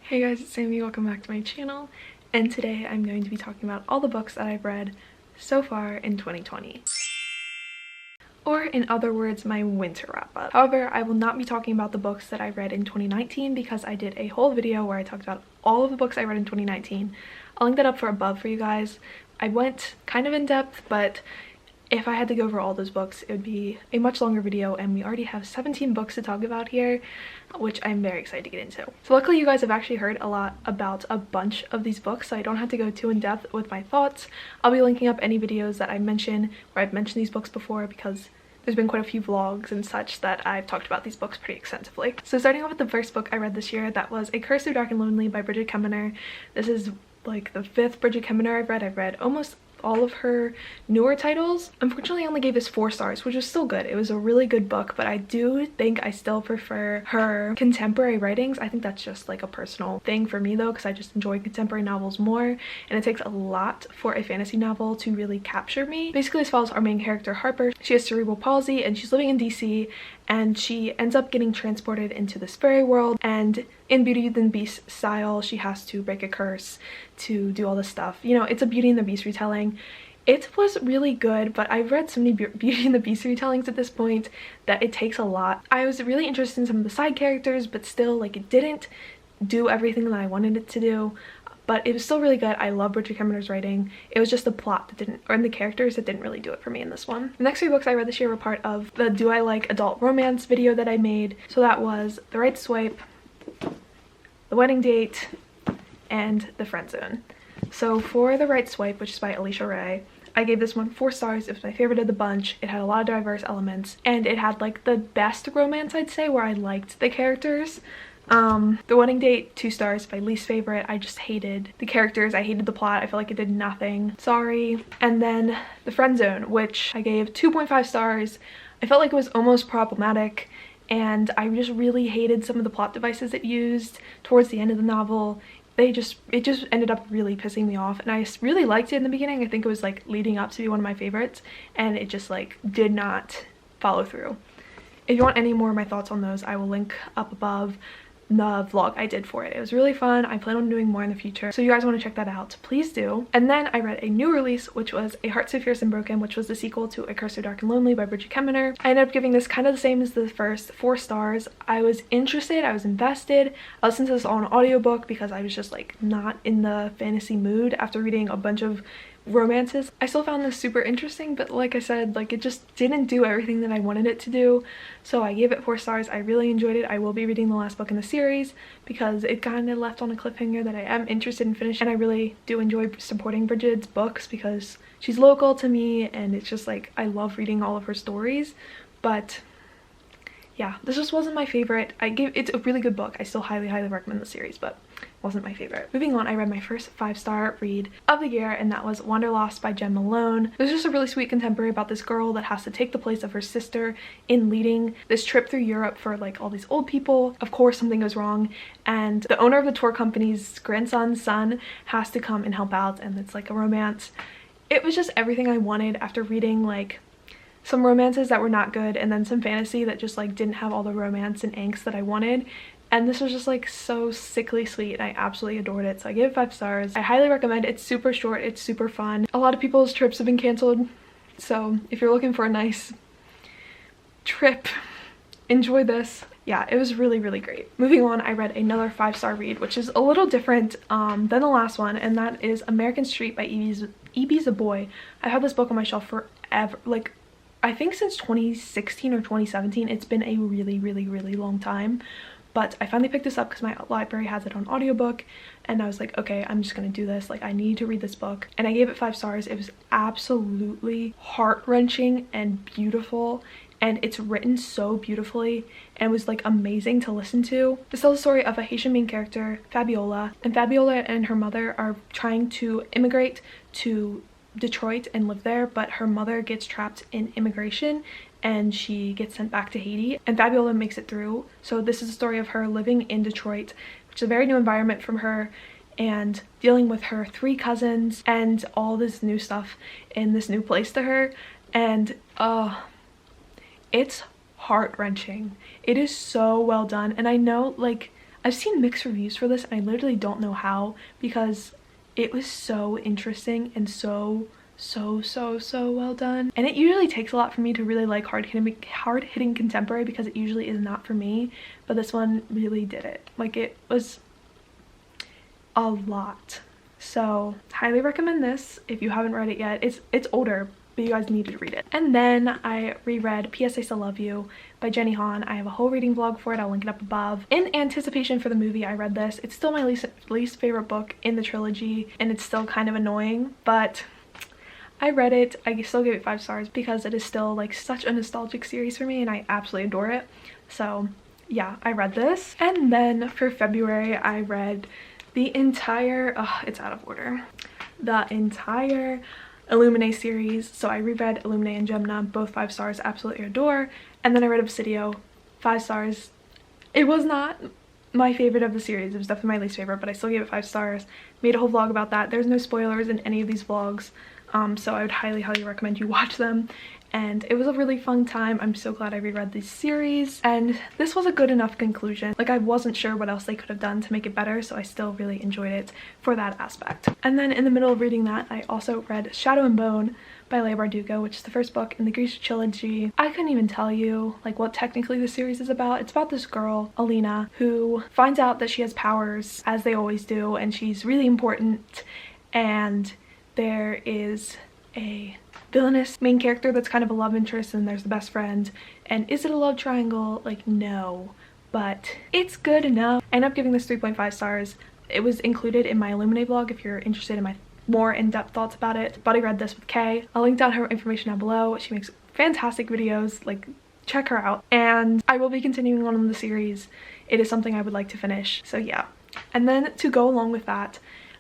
Hey guys, it's Sami, welcome back to my channel, and today I'm going to be talking about all the books that I've read so far in 2020. Or in other words, my winter wrap-up. However, I will not be talking about the books that I read in 2019 because I did a whole video where I talked about all of the books I read in 2019. I'll link that up above for you guys. I went kind of in depth, but if I had to go over all those books, it would be a much longer video, and we already have 17 books to talk about here, which I'm very excited to get into. So luckily you guys have actually heard a lot about a bunch of these books, so I don't have to go too in depth with my thoughts. I'll be linking up any videos that I mention where I've mentioned these books before, because there's been quite a few vlogs and such that I've talked about these books pretty extensively. So starting off with the first book I read this year, that was A Curse Through Dark and Lonely by Bridget Kemmerer. This is like the 5th Bridget Kemmerer I've read. I've read almost all of her newer titles. Unfortunately, I only gave this 4 stars, which was still good. It was a really good book, but I do think I still prefer her contemporary writings. I think that's just like a personal thing for me though, because I just enjoy contemporary novels more, and it takes a lot for a fantasy novel to really capture me. Basically, this follows our main character, Harper. She has cerebral palsy and she's living in DC, and she ends up getting transported into this fairy world, and in Beauty and the Beast style, she has to break a curse to do all this stuff. You know, it's a Beauty and the Beast retelling. It was really good, but I've read so many Beauty and the Beast retellings at this point that it takes a lot. I was really interested in some of the side characters, but still, like, it didn't do everything that I wanted it to do. But it was still really good. I love Bridget Kemmerer's writing. It was just the plot that didn't, or the characters that didn't really do it for me in this one. The next 3 books I read this year were part of the Do I Like Adult Romance video that I made. So that was The Right Swipe, The Wedding Date, and The Friend Zone. So for The Right Swipe, which is by Alicia Ray, I gave this one 4 stars. It was my favorite of the bunch. It had a lot of diverse elements, and it had like the best romance, I'd say, where I liked the characters. The Wedding Date, 2 stars. My least favorite. I just hated the characters. I hated the plot. I feel like it did nothing. Sorry. And then The Friend Zone, which I gave 2.5 stars. I felt like it was almost problematic, and I just really hated some of the plot devices it used towards the end of the novel. It just ended up really pissing me off, and I really liked it in the beginning. I think it was like leading up to be one of my favorites, and it just like did not follow through. If you want any more of my thoughts on those, I will link up above the vlog I did for it. It was really fun. I plan on doing more in the future, so you guys want to check that out, please do. And then I read a new release, which was A Heart So Fierce and Broken, which was the sequel to A Curse So Dark and Lonely by Bridget Kemmerer. I ended up giving this kind of the same as the first, 4 stars. I was interested, I was invested. I listened to this on an audiobook because I was just like not in the fantasy mood after reading a bunch of romances. I still found this super interesting, but like I said, like it just didn't do everything that I wanted it to do, so I gave it 4 stars. I really enjoyed it. I will be reading the last book in the series because it kind of left on a cliffhanger that I am interested in finishing, and I really do enjoy supporting Bridget's books because she's local to me, and it's just like I love reading all of her stories. But yeah, this just wasn't my favorite. It's a really good book. I still highly recommend the series, but wasn't my favorite. Moving on, I read my first 5-star read of the year, and that was Wanderlost by Jen Malone. There's just a really sweet contemporary about this girl that has to take the place of her sister in leading this trip through Europe for like all these old people. Of course, something goes wrong, and the owner of the tour company's grandson's son has to come and help out, and it's like a romance. It was just everything I wanted after reading like some romances that were not good, and then some fantasy that just like didn't have all the romance and angst that I wanted. And this was just like so sickly sweet, and I absolutely adored it, so I gave it 5 stars. I highly recommend it. It's super short, it's super fun. A lot of people's trips have been canceled, so if you're looking for a nice trip, enjoy this. Yeah, it was really great. Moving on, I read another 5-star read, which is a little different than the last one, and that is American Street by E.B. Zaboy. I've had this book on my shelf forever, like I think since 2016 or 2017. It's been a really long time. But I finally picked this up because my library has it on audiobook, and I was like, okay, I'm just gonna do this. Like, I need to read this book. And I gave it 5 stars. It was absolutely heart-wrenching and beautiful, and it's written so beautifully, and it was like amazing to listen to. This tells the story of a Haitian main character, Fabiola, and Fabiola and her mother are trying to immigrate to Detroit and live there, but her mother gets trapped in immigration and she gets sent back to Haiti, and Fabiola makes it through. So this is a story of her living in Detroit, which is a very new environment from her, and dealing with her 3 cousins and all this new stuff in this new place to her. And it's heart-wrenching. It is so well done, and I know, like, I've seen mixed reviews for this and I literally don't know how, because it was so interesting and so well done. And it usually takes a lot for me to really like hard-hitting contemporary, because it usually is not for me, but this one really did it. Like, it was a lot. So highly recommend this if you haven't read it yet. It's older, but you guys need to read it. And then I reread P.S. I Still Love You by Jenny Han. I have a whole reading vlog for it. I'll link it up above. In anticipation for the movie, I read this. It's still my least favorite book in the trilogy, and it's still kind of annoying, but I read it. I still give it 5 stars because it is still like such a nostalgic series for me and I absolutely adore it. So yeah, I read this. And then for February, I read the entire, it's out of order, the entire Illuminae series. So I reread Illuminae and Gemna, both 5 stars, absolutely adore. And then I read Obsidio, 5 stars. It was not my favorite of the series. It was definitely my least favorite, but I still gave it 5 stars. Made a whole vlog about that. There's no spoilers in any of these vlogs. So I would highly recommend you watch them, and it was a really fun time. I'm so glad I reread this series, and this was a good enough conclusion. Like, I wasn't sure what else they could have done to make it better, so I still really enjoyed it for that aspect. And then in the middle of reading that, I also read Shadow and Bone by Leigh Bardugo, which is the first book in the Grisha trilogy. I couldn't even tell you like what technically the series is about. It's about this girl, Alina, who finds out that she has powers, as they always do, and she's really important, and there is a villainous main character that's kind of a love interest, and there's the best friend. And is it a love triangle? Like, no, but it's good enough. I ended up giving this 3.5 stars. It was included in my Illuminae blog if you're interested in my more in-depth thoughts about it. But I read this with Kay. I'll link down her information down below. She makes fantastic videos, like, check her out. And I will be continuing on in the series. It is something I would like to finish, so yeah. And then to go along with that,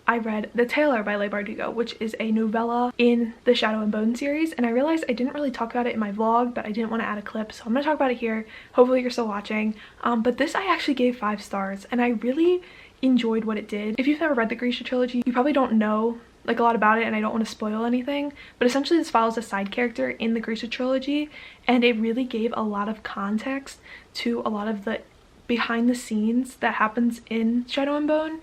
I read The Tailor by Leigh Bardugo, which is a novella in the Shadow and Bone series, and I realized I didn't really talk about it in my vlog, but I didn't want to add a clip, so I'm going to talk about it here. Hopefully you're still watching. But this I actually gave 5 stars, and I really enjoyed what it did. If you've never read the Grisha trilogy, you probably don't know like a lot about it, and I don't want to spoil anything, but essentially this follows a side character in the Grisha trilogy, and it really gave a lot of context to a lot of the behind the scenes that happens in Shadow and Bone.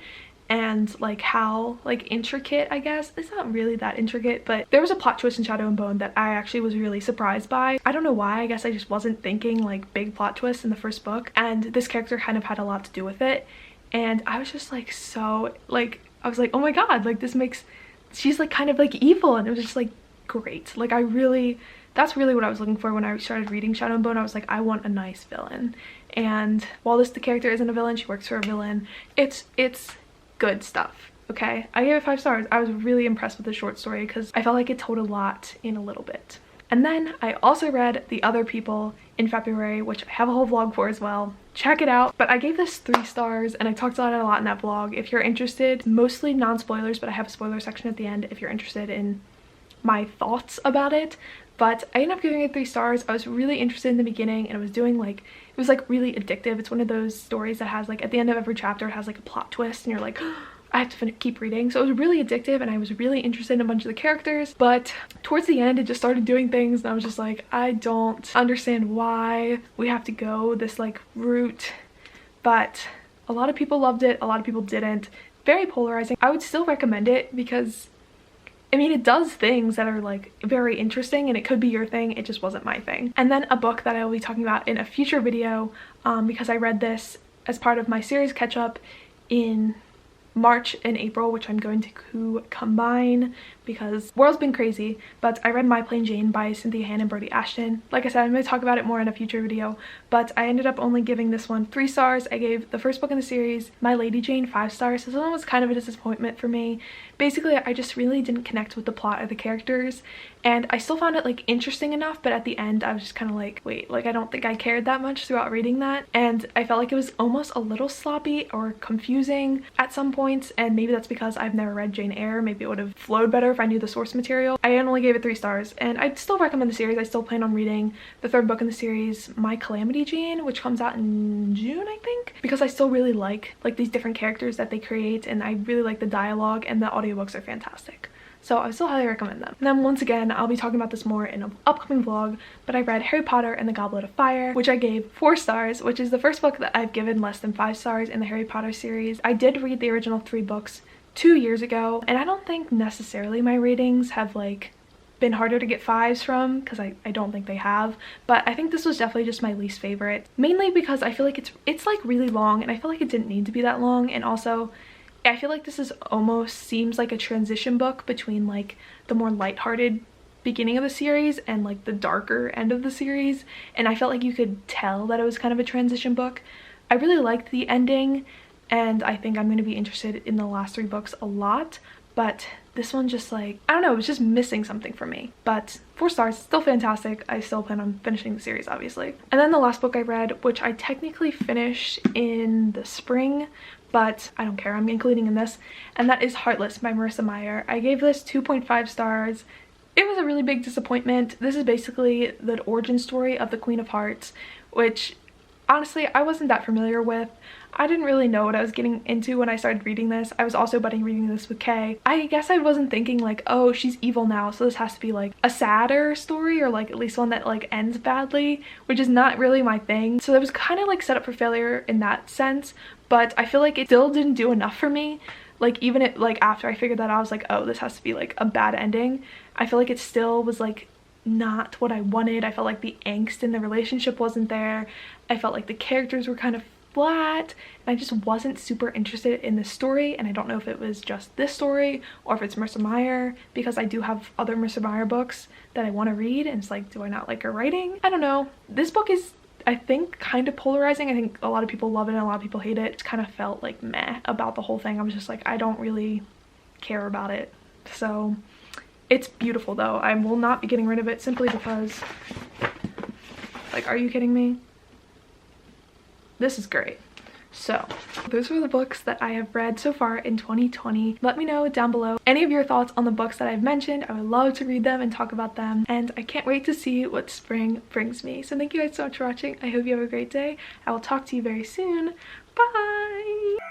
And like how like intricate, I guess it's not really that intricate, but there was a plot twist in Shadow and Bone that I actually was really surprised by. I don't know why. I guess I just wasn't thinking like big plot twists in the first book, and this character kind of had a lot to do with it, and I was just like, so like, I was like, oh my god, like this makes, she's like kind of like evil, and it was just like great. Like, that's really what I was looking for when I started reading Shadow and Bone. I was like, I want a nice villain, and while the character isn't a villain, she works for a villain. It's good stuff. Okay, I gave it 5 stars. I was really impressed with the short story because I felt like it told a lot in a little bit. And then I also read The Other People in February, which I have a whole vlog for as well. Check it out. But I gave this 3 stars, and I talked about it a lot in that vlog. If you're interested, mostly non-spoilers, but I have a spoiler section at the end if you're interested in my thoughts about it. But I ended up giving it 3 stars. I was really interested in the beginning, and it was doing like, it was like really addictive. It's one of those stories that has like, at the end of every chapter, it has like a plot twist, and you're like, oh, I have to keep reading. So it was really addictive, and I was really interested in a bunch of the characters. But towards the end, it just started doing things, and I was just like, I don't understand why we have to go this like route. But a lot of people loved it, a lot of people didn't. Very polarizing. I would still recommend it because, I mean, it does things that are like very interesting, and it could be your thing. It just wasn't my thing. And then a book that I will be talking about in a future video, because I read this as part of my series catch up in March and April, which I'm going to combine because world's been crazy. But I read My Plain Jane by Cynthia Han and Brody Ashton. Like I said, I'm going to talk about it more in a future video, but I ended up only giving this one 3 stars. I gave the first book in the series, My Lady Jane, 5 stars. This one was kind of a disappointment for me. Basically, I just really didn't connect with the plot or the characters, and I still found it like interesting enough, but at the end I was just kind of like, wait, like I don't think I cared that much throughout reading that, and I felt like it was almost a little sloppy or confusing at some points, and maybe that's because I've never read Jane Eyre. Maybe it would have flowed better if I knew the source material. I only gave it 3 stars, and I'd still recommend the series. I still plan on reading the 3rd book in the series, My Calamity Jane, which comes out in June, I think, because I still really like these different characters that they create, and I really like the dialogue, and the audiobooks are fantastic. so I still highly recommend them. And then once again, I'll be talking about this more in an upcoming vlog, but I read Harry Potter and the Goblet of Fire, which I gave 4 stars, which is the first book that I've given less than 5 stars in the Harry Potter series. I did read the original 3 books 2 years ago, and I don't think necessarily my ratings have like been harder to get 5s from, because I don't think they have, but I think this was definitely just my least favorite, mainly because I feel like it's like really long, and I feel like it didn't need to be that long. And also I feel like this is almost seems like a transition book between like the more lighthearted beginning of the series and like the darker end of the series, and I felt like you could tell that it was kind of a transition book. I really liked the ending, and I think I'm going to be interested in the last 3 books a lot, but this one just like, I don't know, it was just missing something for me. But 4 stars, still fantastic. I still plan on finishing the series, obviously. And then the last book I read, which I technically finished in the spring, but I don't care, I'm including in this, and that is Heartless by Marissa Meyer. I gave this 2.5 stars. It was a really big disappointment. This is basically the origin story of the Queen of Hearts, which honestly I wasn't that familiar with. I didn't really know what I was getting into when I started reading this. I was also buddying reading this with Kay. I guess I wasn't thinking like, oh, she's evil now, so this has to be like a sadder story, or like at least one that like ends badly, which is not really my thing. So that was kind of like set up for failure in that sense, but I feel like it still didn't do enough for me. Like even it, like after I figured that out, I was like, oh, this has to be like a bad ending. I feel like it still was like not what I wanted. I felt like the angst in the relationship wasn't there. I felt like the characters were kind of flat, and I just wasn't super interested in this story. And I don't know if it was just this story or if it's Marissa Meyer, because I do have other Marissa Meyer books that I want to read, and it's like, do I not like her writing? I don't know. This book is, I think, kind of polarizing. I think a lot of people love it and a lot of people hate it. It kind of felt like meh about the whole thing. I was just like, I don't really care about it. So it's beautiful though. I will not be getting rid of it simply because, like, are you kidding me? This is great. So those are the books that I have read so far in 2020. Let me know down below any of your thoughts on the books that I've mentioned. I would love to read them and talk about them, and I can't wait to see what spring brings me. So thank you guys so much for watching. I hope you have a great day. I will talk to you very soon. Bye!